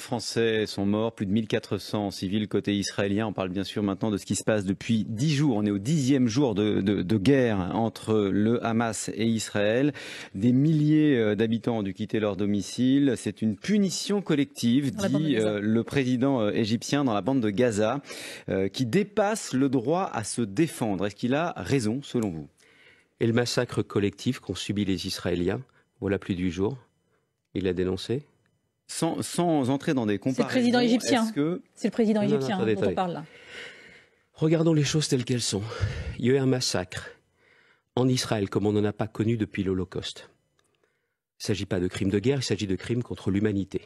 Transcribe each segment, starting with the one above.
Français sont morts, plus de 1400 civils côté israélien. On parle bien sûr maintenant de ce qui se passe depuis 10 jours. On est au 10e jour de guerre entre le Hamas et Israël. Des milliers d'habitants ont dû quitter leur domicile. C'est une punition collective, dit le président égyptien dans la bande de Gaza, qui dépasse le droit à se défendre. Est-ce qu'il a raison, selon vous? Et le massacre collectif qu'ont subi les Israéliens, voilà plus de 8 jours, il l'a dénoncé? Sans entrer dans des comparaisons. C'est le président égyptien. Que... C'est le président égyptien dont on parle là. Regardons les choses telles qu'elles sont. Il y a eu un massacre en Israël comme on n'en a pas connu depuis l'Holocauste. Il ne s'agit pas de crimes de guerre, il s'agit de crimes contre l'humanité.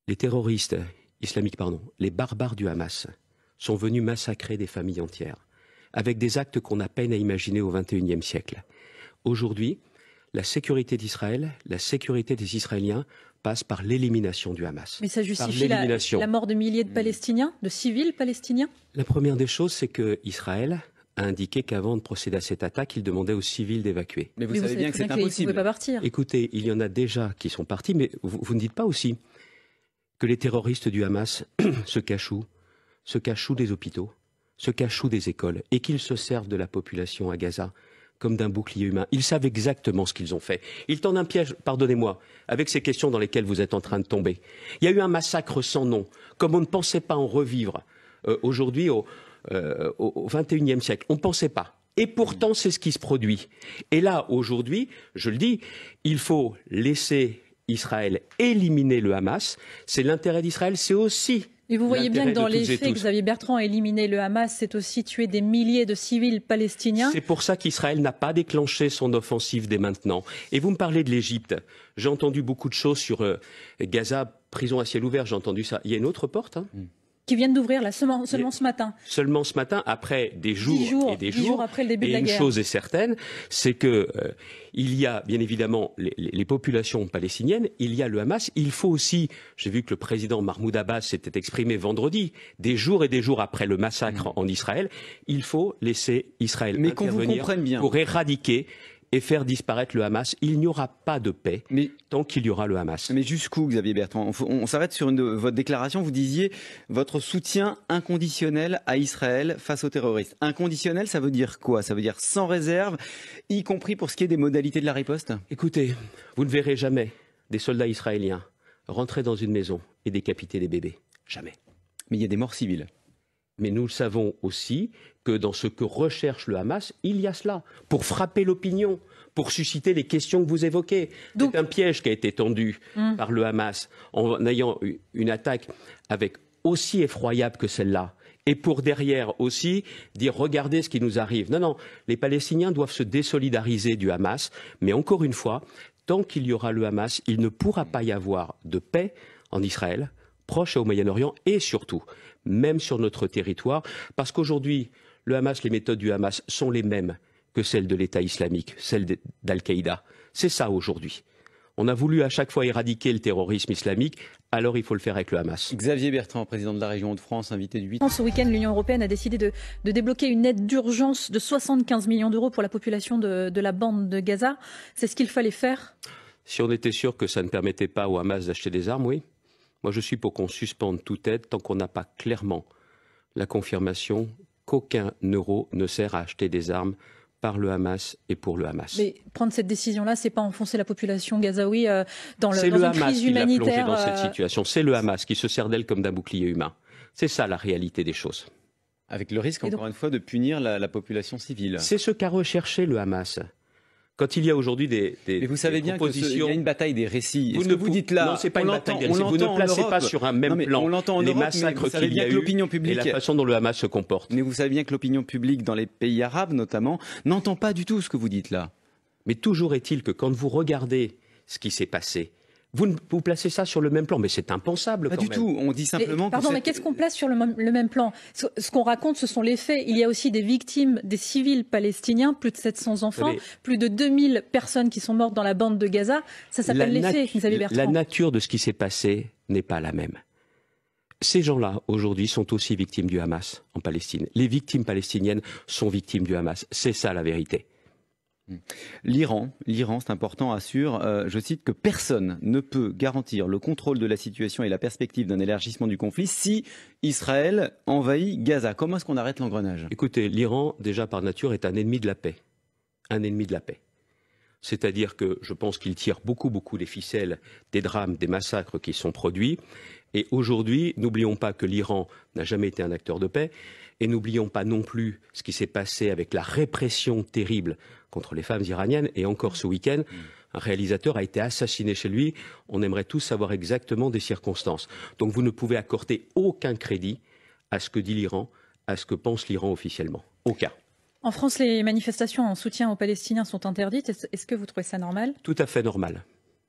Les terroristes islamiques, les barbares du Hamas sont venus massacrer des familles entières, avec des actes qu'on a peine à imaginer au XXIe siècle. Aujourd'hui, la sécurité d'Israël, la sécurité des Israéliens passe par l'élimination du Hamas. Mais ça justifie la mort de milliers de Palestiniens, de civils palestiniens? La première des choses, c'est qu'Israël a indiqué qu'avant de procéder à cette attaque, il demandait aux civils d'évacuer. Mais vous savez bien que c'est impossible. Ils ne pouvaient pas partir. Écoutez, il y en a déjà qui sont partis, mais vous ne dites pas aussi que les terroristes du Hamas se cachent où? Se cachent des hôpitaux, se cachent des écoles, et qu'ils se servent de la population à Gaza comme d'un bouclier humain. Ils savent exactement ce qu'ils ont fait. Ils tendent un piège, pardonnez-moi, avec ces questions dans lesquelles vous êtes en train de tomber. Il y a eu un massacre sans nom, comme on ne pensait pas en revivre aujourd'hui au XXIe siècle. On ne pensait pas. Et pourtant, c'est ce qui se produit. Et là, aujourd'hui, je le dis, il faut laisser Israël éliminer le Hamas. C'est l'intérêt d'Israël, c'est aussi... Et vous voyez bien que dans les faits, Xavier Bertrand a éliminé le Hamas, c'est aussi tuer des milliers de civils palestiniens. C'est pour ça qu'Israël n'a pas déclenché son offensive dès maintenant. Et vous me parlez de l'Égypte. J'ai entendu beaucoup de choses sur Gaza, prison à ciel ouvert, j'ai entendu ça. Il y a une autre porte qui viennent d'ouvrir là seulement ce matin. Seulement ce matin, après des jours et des jours après le début de la guerre. Et une chose est certaine, c'est que il y a bien évidemment les populations palestiniennes, il y a le Hamas. Il faut aussi, j'ai vu que le président Mahmoud Abbas s'était exprimé vendredi, des jours et des jours après le massacre en Israël, il faut laisser Israël intervenir pour éradiquer et faire disparaître le Hamas. Il n'y aura pas de paix tant qu'il y aura le Hamas. Mais jusqu'où, Xavier Bertrand? On s'arrête sur votre déclaration. Vous disiez votre soutien inconditionnel à Israël face aux terroristes. Inconditionnel, ça veut dire quoi? Ça veut dire sans réserve, y compris pour ce qui est des modalités de la riposte? Écoutez, vous ne verrez jamais des soldats israéliens rentrer dans une maison et décapiter des bébés. Jamais. Mais il y a des morts civiles. Mais nous savons aussi que dans ce que recherche le Hamas, il y a cela, pour frapper l'opinion, pour susciter les questions que vous évoquez. C'est un piège qui a été tendu par le Hamas en ayant une attaque avec aussi effroyable que celle-là. Et pour derrière aussi dire regardez ce qui nous arrive. Non, non, les Palestiniens doivent se désolidariser du Hamas. Mais encore une fois, tant qu'il y aura le Hamas, il ne pourra pas y avoir de paix en Israël, proche et au Moyen-Orient et surtout, même sur notre territoire, parce qu'aujourd'hui, le Hamas, les méthodes du Hamas sont les mêmes que celles de l'État islamique, celles d'Al-Qaïda. C'est ça aujourd'hui. On a voulu à chaque fois éradiquer le terrorisme islamique, alors il faut le faire avec le Hamas. Xavier Bertrand, président de la région Hauts-de-France, invité du 8. Ce week-end, l'Union européenne a décidé de débloquer une aide d'urgence de 75 millions d'euros pour la population de la bande de Gaza. C'est ce qu'il fallait faire? Si on était sûr que ça ne permettait pas au Hamas d'acheter des armes, oui. Moi, je suis pour qu'on suspende toute aide tant qu'on n'a pas clairement la confirmation qu'aucun euro ne sert à acheter des armes par le Hamas et pour le Hamas. Mais prendre cette décision-là, c'est pas enfoncer la population gazaoui dans une crise humanitaire. C'est le Hamas qui l'a plongé dans cette situation. C'est le Hamas qui se sert d'elle comme d'un bouclier humain. C'est ça la réalité des choses. Avec le risque, encore une fois, de punir la population civile. C'est ce qu'a recherché le Hamas. Quand il y a aujourd'hui mais vous savez bien qu'il y a une bataille des récits. Ce que vous dites là, non, c'est pas une bataille des récits. Vous ne placez pas sur un même plan les massacres qu'il y a eu et la façon dont le Hamas se comporte. Mais vous savez bien que l'opinion publique dans les pays arabes, notamment, n'entend pas du tout ce que vous dites là. Mais toujours est-il que quand vous regardez ce qui s'est passé, vous placez ça sur le même plan, mais c'est impensable. Pas du tout. On dit simplement. Mais qu'est-ce qu'on place sur le même plan? Ce qu'on raconte, ce sont les faits. Il y a aussi des victimes, des civils palestiniens, plus de 700 enfants, plus de 2000 personnes qui sont mortes dans la bande de Gaza. Ça s'appelle les faits, Xavier Bertrand. La nature de ce qui s'est passé n'est pas la même. Ces gens-là, aujourd'hui, sont aussi victimes du Hamas en Palestine. Les victimes palestiniennes sont victimes du Hamas. C'est ça la vérité. L'Iran, c'est important, assure, je cite, que personne ne peut garantir le contrôle de la situation et la perspective d'un élargissement du conflit si Israël envahit Gaza. Comment est-ce qu'on arrête l'engrenage? Écoutez, l'Iran, déjà par nature, est un ennemi de la paix. Un ennemi de la paix. C'est-à-dire que je pense qu'il tire beaucoup les ficelles des drames, des massacres qui sont produits. Et aujourd'hui, n'oublions pas que l'Iran n'a jamais été un acteur de paix. Et n'oublions pas non plus ce qui s'est passé avec la répression terrible contre les femmes iraniennes. Et encore ce week-end, un réalisateur a été assassiné chez lui. On aimerait tous savoir exactement des circonstances. Donc vous ne pouvez accorder aucun crédit à ce que dit l'Iran, à ce que pense l'Iran officiellement. Aucun. En France, les manifestations en soutien aux Palestiniens sont interdites. Est-ce que vous trouvez ça normal? Tout à fait normal.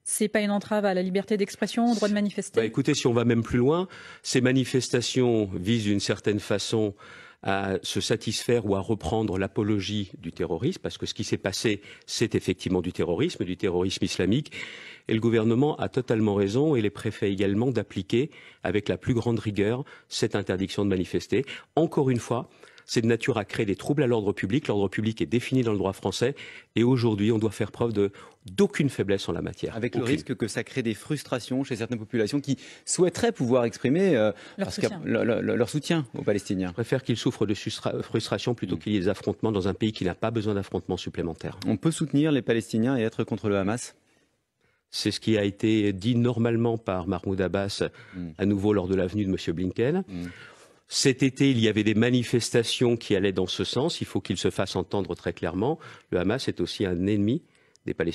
C'est pas une entrave à la liberté d'expression, au droit de manifester? Écoutez, si on va même plus loin, ces manifestations visent d'une certaine façon à se satisfaire ou à reprendre l'apologie du terrorisme, parce que ce qui s'est passé, c'est effectivement du terrorisme islamique. Et le gouvernement a totalement raison, et les préfets également, d'appliquer avec la plus grande rigueur cette interdiction de manifester. Encore une fois, c'est de nature à créer des troubles à l'ordre public. L'ordre public est défini dans le droit français et aujourd'hui, on doit faire preuve d'aucune faiblesse en la matière. Avec le risque que ça crée des frustrations chez certaines populations qui souhaiteraient pouvoir exprimer leur soutien aux Palestiniens. Je préfère qu'ils souffrent de frustration plutôt qu'il y ait des affrontements dans un pays qui n'a pas besoin d'affrontements supplémentaires. On peut soutenir les Palestiniens et être contre le Hamas? C'est ce qui a été dit normalement par Mahmoud Abbas, à nouveau lors de la venue de M. Blinken. Cet été, il y avait des manifestations qui allaient dans ce sens. Il faut qu'il se fasse entendre très clairement. Le Hamas est aussi un ennemi des Palestiniens.